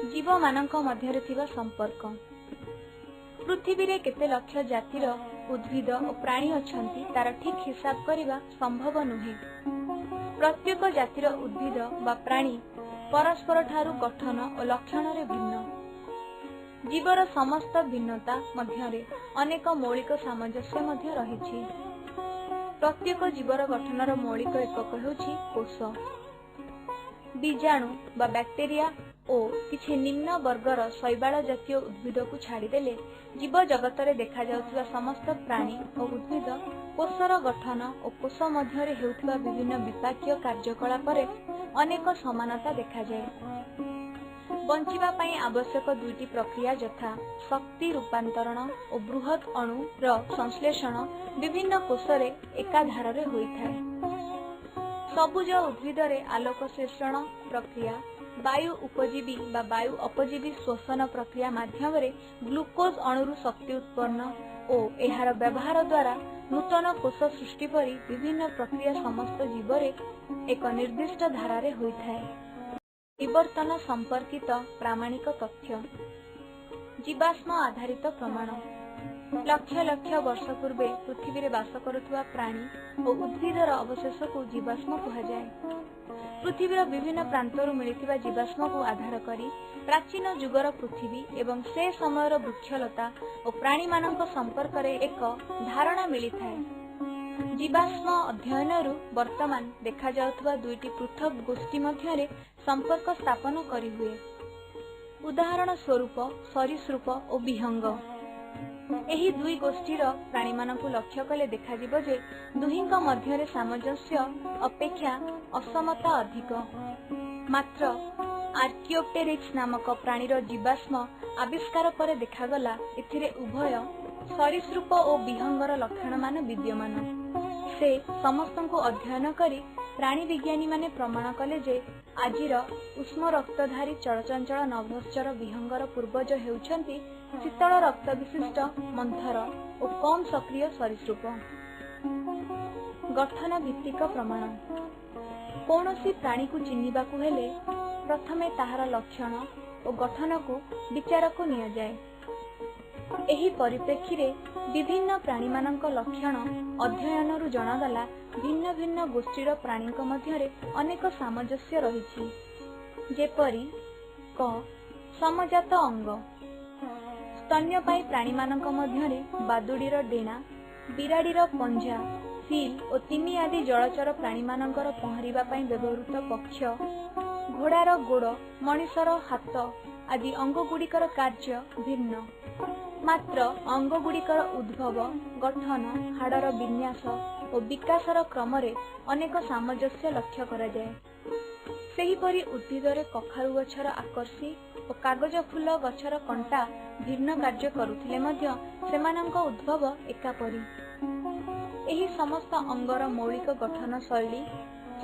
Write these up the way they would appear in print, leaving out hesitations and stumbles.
जीव मानक मध्यरे थिबा संपर्क। पृथ्वी रे केते लक्ष जातिर उद्भिद और प्राणी अछंती तार ठीक हिसाब करिबा संभव नुहे। प्रत्येक जातिर उद्भिद बा प्राणी परस्पर ठारू गठन और लक्षण रे भिन्न। जीवर समस्त भिन्नता मध्यरे अनेक मौलिक सामंजस्य मध्य रहिछि। प्रत्येक जीवर गठनर मौलिक एकक हेउछि कोष। बीजाणु बा बैक्टेरिया और किछि निम्न वर्गर शैवाल जातीय उद्भिद को छाड़देले जीव जगत रे देखा जाउथिबा समस्त प्राणी और उद्भिद कोषर गठन और कोष मध्यरे हेउथिबा विभिन्न विपाकीय कार्यकलाप रे अनेक समानता देखा जाए। बंचिबा पई आवश्यक दुईटी प्रक्रिया यथा शक्ति रूपांतरण और बृहत अणु र संश्लेषण विभिन्न कोष रे एकाधार रे होइथाय। सबुज उद्भिद रे आलोक श्लेषण प्रक्रिया, वायु उपजीवी बा वायु अपजीवी श्वसन प्रक्रिया माध्यम रे ग्लूकोज अणुरु शक्ति उत्पन्न और एहार व्यवहार द्वारा नूतन कोष सृष्टि परी विभिन्न प्रक्रिया समस्त जीवरे एक निर्दिष्ट धारा रे होइथाय। विवर्तन संपर्कित प्रामाणिक तथ्य। जीवाश्म आधारित प्रमाण। लक्ष लक्ष वर्ष पूर्वे पृथ्वी रे वास करुवा प्राणी और उद्भिदर अवशेष को जीवाश्म कहुए। पृथ्वीर विभिन्न प्रांतरु मिलिथिबा जीवाश्म को आधार करी प्राचीन जुगर पृथ्वी एवं से समयर वृक्षलता और प्राणी मानक संपर्क रे एक धारणा मिलिथाय। जीवाश्म अध्ययनरु वर्तमान देखा जाउथबा दुईटी पृथक गोष्ठी मध्यरे संपर्क स्थापन करी हुए। उदाहरण स्वरूप सरीसृप और विहंग। एही दुई गोष्ठीर प्राणी मानकु लक्ष्य कले देखा जिवो जे दुहिंक मध्यरे सामंजस्य अपेक्षा असमता अधिक। मात्र आर्कियोप्टेरिक्स नामक प्राणीर जीवाश्म आविष्कार पर देखागला एथिरे उभय सरीसृप और विहंगर लक्षण मान विद्यमान। से समस्तंको अध्ययन करी प्राणी विज्ञानी माने प्रमाण कले जे आजिर उष्म रक्तधारी चलचंचल नभश्चर विहंगर पूर्वज हेउछंती शीतल रक्त विशिष्ट मंथर और कम सक्रिय सरीसृप। गठन भित्तिक प्रमाण। कौनसी प्राणी को चिन्हिबा को हेले प्रथमे ताहार लक्षण और गठन को विचार को निया जाए। एही परिप्रेक्षी रे विभिन्न प्राणी मानक लक्षण अध्ययन रु जणागला भिन्न भिन्न गोष्ठीर प्राणीक मध्यरे अनेक सामंजस्य रहिछि। जेपरि क समजात अंग। स्तन्यपायी प्राणी मानक मध्यरे बादुडीर डेना, बिराडीर पंजा, सील और तिमी आदि जलचर प्राणी मानकर पहरिबा पई व्यवहृत पक्ष, घोड़ार गोड़, मनिषर हाथ आदि अंग गुड़िकर कार्य भिन्न। मात्र अंग गुड़िकर उद्भव, गठन, हाड़र विन्यास और विकासर क्रम रे अनेक सामंजस्य लक्ष्य करा जाए। सेहीपरि उद्भिदरे कखारु गछर आकर्षी और कागज फूल गछर कंटा भिन्न कार्य करुथिले मध्य सेमानंक उद्भव एकापरि। एही समस्त अंगर मौलिक गठन शैली,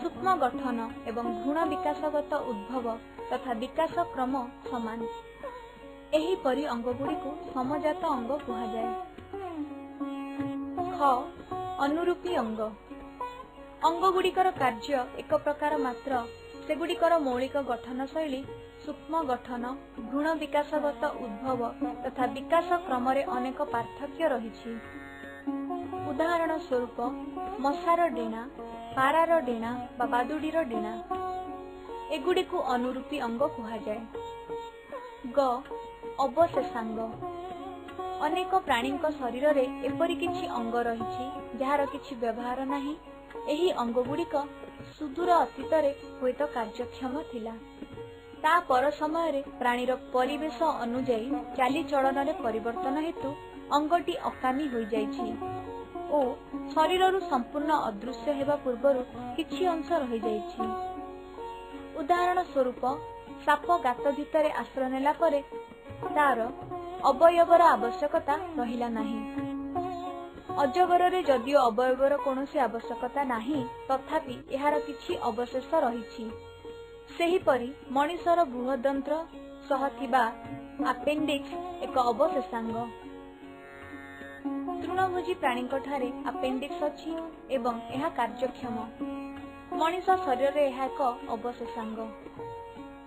सूक्ष्म गठन एवं भ्रूण विकासगत उद्भव तथा विकास क्रम समान। एही परि अंग गुड़ी को समजात अंग कहा जाए। ख अनुरूपी अंग। अंग गुड़िकर कार्य एक प्रकार मात्र सेगुड़िकर मौलिक गठन शैली, सूक्ष्म गठन, भ्रूण विकासगत उद्भव तथा विकास क्रम रे अनेक पार्थक्य रहिछि। उदाहरण स्वरूप मशार डेना, पारार डेना बा बादुडीर डेना एगुड़ी को अनुरूपी अंग कहा जाए। ग अवशेषांग। अनेक प्राणी शरीर रे एपरि किछि अंग रहिछि जहार किछि व्यवहार नाही। एही अंग गुड़िक सुदूर अतीत रे होइत कार्यक्षम थिला। ता पर समय रे प्राणीर परिवेश अनुଯାयी चाली चलन रे परिवर्तन हेतु अंगटी अकामी होई जाइछि ओ शरीररु संपूर्ण अदृश्य हेबा पूर्वरु किछि अंश रहि जाइछि। उदाहरण स्वरूप साप गात भितरे आश्रय नेला परे तार अवयवर आवश्यकता रहिला नाही। अजगर रे जदियो अवयवर कोनोसी आवश्यकता नाही तथापि एहार किछि अवशेष रहिछि। सेहीपरि मनिषर बृहदंत्र सह थिबा अपेंडिक्स एक अवशेषांग। तृणभोजी प्राणी ठारे अपेंडिक्स अछि एवं एहा कार्यक्षम। मनिष शरीर रे एहा एक अवशेषांग।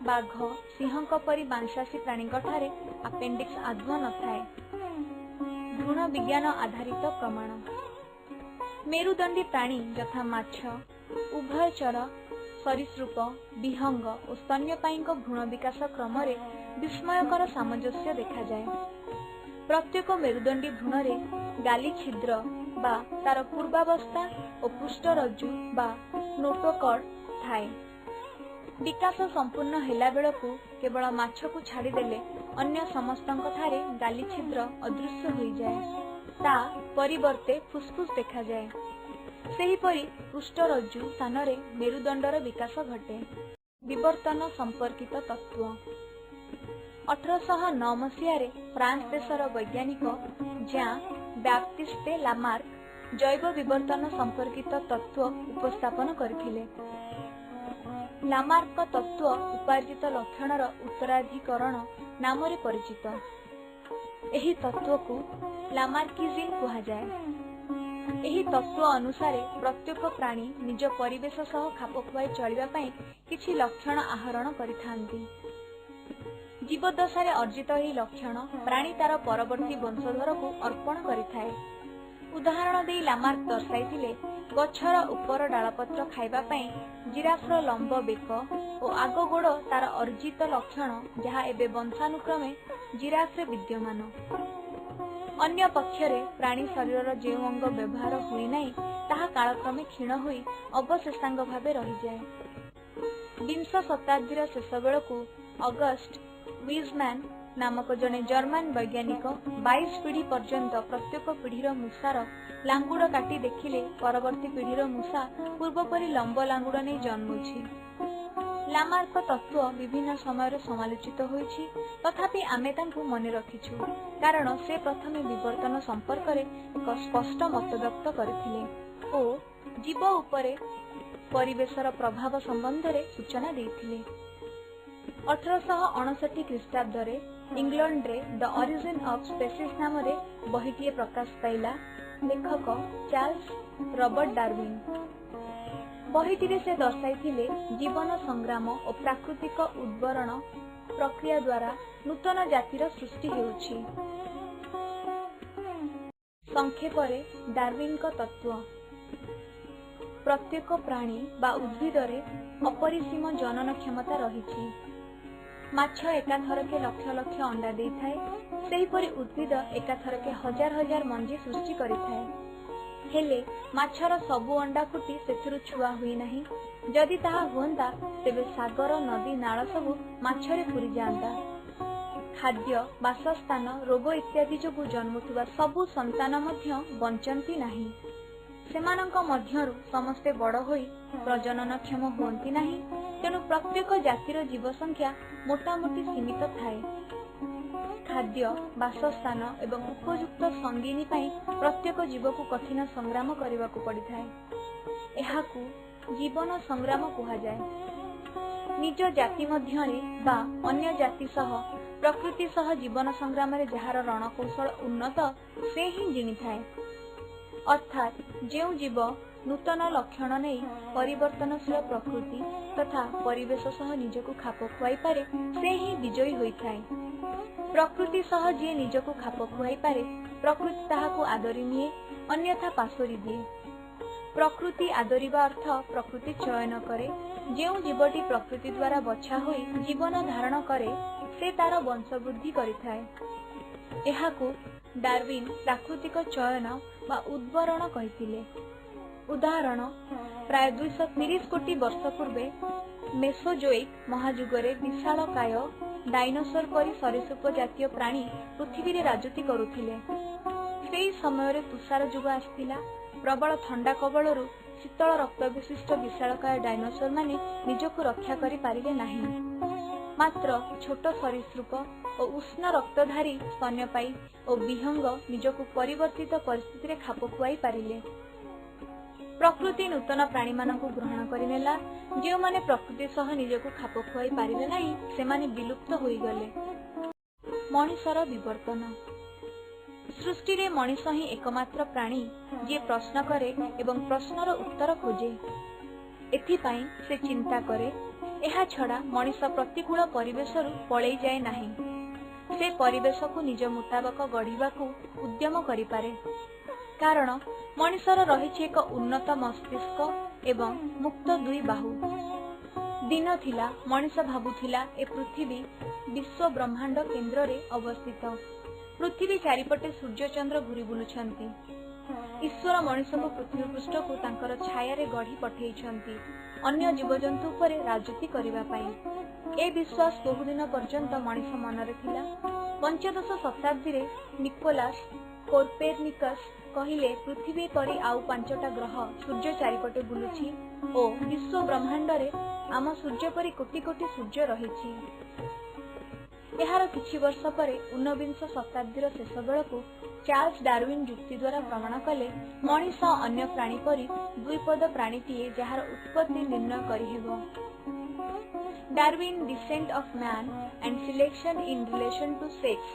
बाघ सिंहक परी मांसाशी प्राणी ठारे आपेंडिक्स आदौ नथाए। भ्रूण विज्ञान आधारित प्रमाण। मेरुदंडी प्राणी यथा माछ, उभयचर, सरीसृप, विहंग और स्तन्यपायी भ्रूण विकास क्रम विस्मयकर सामंजस्य देखा जाए। प्रत्येक मेरुदंडी भ्रूण गाली छिद्र बा तार पूर्वावस्था और पृष्ठरज्जु बा नोटोकॉर्ड थाए। विकास संपूर्ण हेला बेलकु केवल माछ को छाड़ीदेले अन्य समस्तंक ठारे गाली छिद्र अदृश्य हो जाए, ता परिवर्ते फुसफुस देखा जाए। सेहीपरि पृष्ठरज्जु स्थान रे मेरुदंडर विकास घटे। विवर्तन संपर्कित तत्व। 1809 मसीह फ्रांस देशर वैज्ञानिक जैन बैप्टिस्टे लामार्क जैव विवर्तन संपर्कित तत्व उपस्थापन करथिले। लामार्क तत्व उपार्जित लक्षणर उत्तराधिकरण नाम रे परिचित। एही तत्व को लामार्किज्म कहा जाए। एही तत्व अनुसारे प्रत्येक प्राणी निज परिवेश सह खाप खुआई चलिबा पई किछि लक्षण आहरण करिथांती। जीवदशारे अर्जित एही लक्षण प्राणी तार परवर्ती वंशधर को अर्पण करिथाए। उदाहरण दे लामार्क दर्शाइथिले गछर उपर डालपत्र खाइबा पई जिराफर लंब बेक और आग गोड़ तार अर्जित लक्षण जहा एबे वंशानुक्रमे जिराफ रे विद्यमान। अन्य पक्षरे प्राणी शरीर जे अंग व्यवहार हुई नहीं ताहा कालक्रमे क्षीण होई अवशेषांग भावे रही जाए। 20 शताब्दीर शेष बेलकु अगस्ट विजमैन नामक जने जर्मन वैज्ञानिक 22 पीढ़ी पर्यंत प्रत्येक पीढ़ीर मूषार लांगुड़ काटी देखिले परवर्ती पीढ़ीर मूषा पूर्वपरी लंब लांगुड़ नहीं जन्मुछि। लामार्क तत्व विभिन्न समय समालोचित होइछि, तथापि आमे तांकु मने रखिछु कारण से प्रथमे विवर्तन संपर्क रे एक स्पष्ट मत व्यक्त करथिले ओ जीव उपरे परिवेशर प्रभाव संबंध रे सूचना देथिले। 1859 ख्रीष्टाब्द रे इंग्लैंड रे द ओरिजिन ऑफ स्पीसीज नाम रे बहिटिए प्रकाश पाइला लेखक चार्ल्स रॉबर्ट डार्विन। बहिटिरे से दर्शाइथिले जीवन संग्राम और प्राकृतिक उद्भरण प्रक्रिया द्वारा नूतन जातिर सृष्टि हेउछि। संक्षेप रे डार्विन का तत्व। प्रत्येक प्राणी बा उद्भिद रे अपरिसीम जनन क्षमता रहिछि। माछ एकाथरके लक्ष लक्ष अंडा देइथाए, सेहीपरि उद्भिद एकाथरके हजार हजार मंजी सृष्टि करिथाए। हेले माछर सबु अंडा फुटी सेथिरु छुआ हुई नहीं। जदि ताहा हुंता तेबे सागर नदी नाଳ सबु माछरे पुरी जांता। खाद्य बासस्थान रोग इत्यादि जोगु जन्मुथुवा सबु संतान मध्य बंचंती नहीं। सेमानंक मध्यरु समस्ते बड़ होई प्रजननक्षम हुंती नहीं। तेणु प्रत्येक जातिर जीव संख्या मोटामोटी सीमित थाए। खाद्य बासस्थान एवं उपयुक्त संगिनी पाई प्रत्येक जीव को कठिन संग्राम करने को पड़ी थाए। एहाकु जीवन संग्राम कहा जाए। निज जाति मध्यरे बा अन्य जाति सह प्रकृति सह जीवन संग्राम रे जहार रणकौशल उन्नत से ही जिणी थाए। अर्थात जो जीव नूतन लक्षण नहीं परिवर्तनशील प्रकृति तथा परिवेश सह निजको खाप खुआई पारे से ही विजयी होइथाए। प्रकृति सह जे निजको खाप खुआई पारे प्रकृति ताहाको आदरी निये, अन्यथा पासोरी दिए। प्रकृति आदरिबा अर्थ प्रकृति चयन करे। जो जीवटी प्रकृति द्वारा बछा होई जीवन धारण करे से तार वंशवृद्धि करिथाए। एहाकु डार्विन प्राकृतिक चयन बा उद्भरण कहिथिले। उदाहरण प्राय 230 कोटी वर्ष पूर्वे मेसोजोइक महाजुगरे विशालकाय डायनोसर परी सरीसृप जातीय प्राणी पृथ्वी रे राजती करुथिले। सेही समय रे तुषार जुग आस्थिला। प्रबल ठंडा कबलरू शीतल रक्त विशिष्ट विशालकाय डायनोसर माने निजको रक्षा करि पारिले नाही। मात्र छोट सरीसृप और उष्ण रक्तधारी स्तन्यपायी और विहंग निजको परिवर्तित परिस्थिति रे खाप खुआई पारिले। प्रकृति नूतन प्राणी मानकु ग्रहण करिनेला। जो माने प्रकृति सह निजको खाप खुआई पारिले नाही से माने विलुप्त होई गले। मनुष्यर विवर्तन। सृष्टि रे मनुष्य ही एकमात्र प्राणी जे प्रश्न करे एवं प्रश्नर उत्तर खोजे। एथिपाई से चिंता करे ଏହା ଛଡ଼ା ମଣିଷ ପ୍ରତିକୂଳ ପରିବେଶରୁ ପଳେଇ ଯାଏ ନାହିଁ। ସେ ପରିବେଶକୁ ନିଜ ମୁତାବକ ଗଢ଼ିବାକୁ ଉଦ୍ୟମ କରିପାରେ। କାରଣ ମଣିଷର ରହିଛି ଏକ ଉନ୍ନତ ମସ୍ତିଷ୍କ ଏବଂ ମୁକ୍ତ ଦୁଇ ବାହୁ। ଦିନ ଥିଲା ମଣିଷ ଭାବୁଥିଲା ଏ ପୃଥିବୀ ବିଶ୍ୱ ବ୍ରହ୍ମାଣ୍ଡ କେନ୍ଦ୍ରରେ ଅବସ୍ଥିତ। ପୃଥିବୀ ଚାରିପଟେ ସୂର୍ଯ୍ୟଚନ୍ଦ୍ର ଘୁରି ବୁଲୁଛନ୍ତି। ଈଶ୍ୱର ମଣିଷଙ୍କୁ ପୃଥିବୀ ପୃଷ୍ଠକୁ ତାଙ୍କର ଛାୟାରେ ଗଢ଼ି ପଠେଇଛନ୍ତି ଅନ୍ୟ ଜୀବଜନ୍ତୁ ଉପରେ ରାଜୁତି କରିବା ପାଇଁ। ଏ ବିଶ୍ୱାସ ବହୁଦିନ ପର୍ଯ୍ୟନ୍ତ ମଣିଷ ମନରେ ଥିଲା। ପଞ୍ଚଦଶ ଶତାବ୍ଦୀରେ ନିକୋଲାସ୍ କୋପେର୍ନିକସ୍ କହିଲେ ପୃଥିବୀ ପରି ଆଉ 5ଟା ଗ୍ରହ ସୂର୍ଯ୍ୟ ଚାରିପଟେ ବୁଲୁଛି ଓ ବିଶ୍ୱ ବ୍ରହ୍ମାଣ୍ଡରେ ଆମ ସୂର୍ଯ୍ୟ ପରି କୋଟି କୋଟି ସୂର୍ଯ୍ୟ ରହିଛି। ଏହାର କିଛି ବର୍ଷ ପରେ 19ବିଂଶ ଶତାବ୍ଦୀର ଶେଷ ବେଳକୁ ଚାର୍ଲସ ଡାରୱିନ୍ ଯୁକ୍ତି ଦ୍ୱାରା ପ୍ରମାଣ କଲେ ମଣିଷ ଅନ୍ୟ ପ୍ରାଣୀ ପରି ଦ୍ୱିପଦ ପ୍ରାଣୀଟିଏ ଯାହାର ଉତ୍ପତ୍ତି ନିର୍ଣ୍ଣୟ କରିହେବ। Darwin descent of man and selection in relation to sex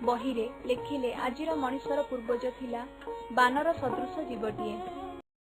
ବହିରେ ଲେଖିଲେ ଆଜିର ମଣିଷର ପୂର୍ବଜ ଥିଲା ବାନର ସଦୃଶ ଜୀବଟିଏ।